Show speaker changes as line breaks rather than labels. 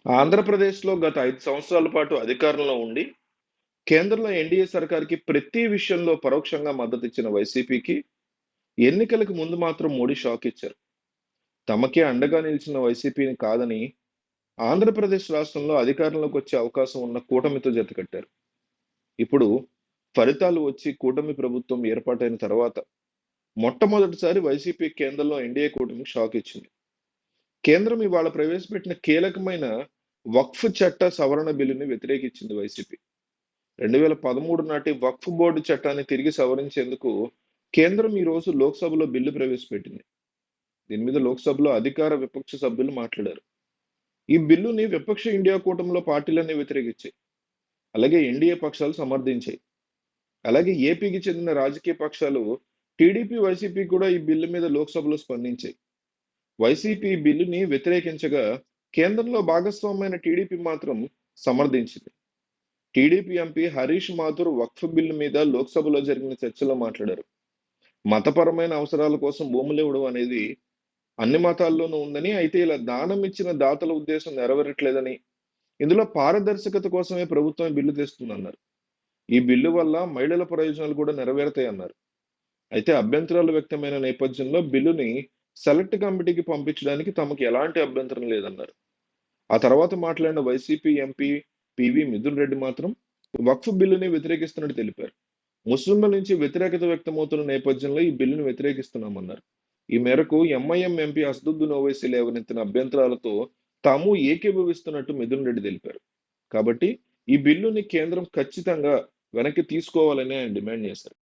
ఆంధ్రప్రదేశ్‌లో గత 5 సంవత్సరాల పాటు అధికారంలో ఉండి, కేంద్రంలో ఎన్డీఏ సర్కార్‌కి ప్రతి విషయంలో పరోక్షంగా మద్దతిచ్చిన వైసీపీకి, ఎన్నికలకు ముందు మాత్రం మోడీ షాక్ ఇచ్చారు. తమకే అండగా నిలిచిన వైసీపీని కాదని, ఆంధ్రప్రదేశ్ రాష్ట్రంలో అధికారంలోకి వచ్చే అవకాశం ఉన్న కూటమితో జతకట్టారు. ఇప్పుడు ఫలితాలు వచ్చి కూటమి ప్రభుత్వం ఏర్పాటైన తర్వాత, మొట్టమొదటిసారి వైసీపీ కేంద్రంలో ఎన్డీఏ కూటమికి షాక్ ఇచ్చింది. కేంద్రం ఇవాళ ప్రవేశపెట్టిన కీలకమైన వక్ఫ్ చట్ట సవరణ బిల్లుని వ్యతిరేకించింది వైసీపీ. 2013 నాటి వక్ఫ్ బోర్డు చట్టాన్ని తిరిగి సవరించేందుకు కేంద్రం ఈ రోజు లోక్సభలో బిల్లు ప్రవేశపెట్టింది. దీని మీద లోక్సభలో అధికార విపక్ష సభ్యులు మాట్లాడారు. ఈ బిల్లుని విపక్ష ఇండియా కూటమిలో పార్టీలన్నీ వ్యతిరేకించాయి. అలాగే ఎన్డీఏ పక్షాలు సమర్థించాయి. అలాగే ఏపీకి చెందిన రాజకీయ పక్షాలు టీడీపీ, వైసీపీ కూడా ఈ బిల్లు మీద లోక్సభలో స్పందించాయి. వైసీపీ ఈ బిల్లుని వ్యతిరేకించగా కేంద్రంలో భాగస్వామ్యమైన టీడీపీ మాత్రం సమర్థించింది. టీడీపీ ఎంపీ హరీష్ మాథుర్ వక్ఫ్ బిల్లు మీద లోక్సభలో జరిగిన చర్చలో మాట్లాడారు. మతపరమైన అవసరాల కోసం భూములు ఇవ్వడం అనేది అన్ని మతాల్లోనూ ఉందని, అయితే ఇలా దానం ఇచ్చిన దాతల ఉద్దేశం నెరవేరట్లేదని, ఇందులో పారదర్శకత కోసమే ప్రభుత్వం ఈ బిల్లు తెస్తుందన్నారు. ఈ బిల్లు వల్ల మహిళల ప్రయోజనాలు కూడా నెరవేరుతాయన్నారు. అయితే అభ్యంతరాలు వ్యక్తమైన నేపథ్యంలో బిల్లుని సెలెక్ట్ కమిటీకి పంపించడానికి తమకు ఎలాంటి అభ్యంతరం లేదన్నారు. ఆ తర్వాత మాట్లాడిన YCP MP PV Mithun Reddy మాత్రం వక్ఫ్ బిల్లుని వ్యతిరేకిస్తున్నట్టు తెలిపారు. ముస్లింల నుంచి వ్యతిరేకత వ్యక్తమవుతున్న నేపథ్యంలో ఈ బిల్లును వ్యతిరేకిస్తున్నామన్నారు. ఈ మేరకు ఎంఐఎం ఎంపీ అసదుద్దీన్ ఓవైసీ లేవనెత్తిన అభ్యంతరాలతో తాము ఏకీభవిస్తున్నట్టు మిథున్ రెడ్డి తెలిపారు. కాబట్టి ఈ బిల్లుని కేంద్రం ఖచ్చితంగా వెనక్కి తీసుకోవాలని ఆయన డిమాండ్ చేశారు.